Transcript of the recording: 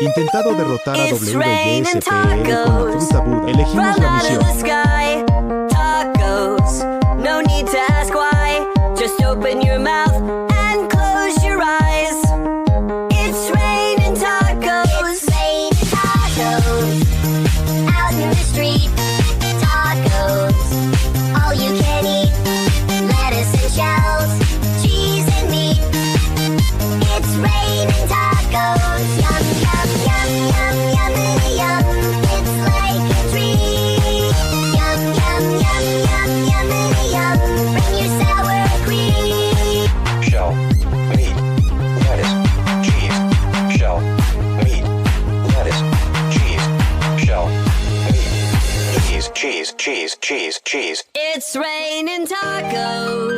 Intentado derrotar a It's W y raining este como tacos. fruta Buda. Elegimos Fall la out of misión. the sky. Tacos. No need to ask why. Just open your mouth and close your eyes. It's raining tacos. It's raining tacos. Out in the street. Tacos. All you can eat. Lettuce and shells. Cheese and meat. It's raining tacos. Yum, yum, yum, yum, yum, yum. It's like a treat. Yum, yum, yum, yum, yum, yum. Bring your sour cream. Shell, meat, lettuce, cheese. Shell, meat, lettuce, cheese. Shell, meat, cheese, cheese, cheese, cheese, cheese. It's raining tacos.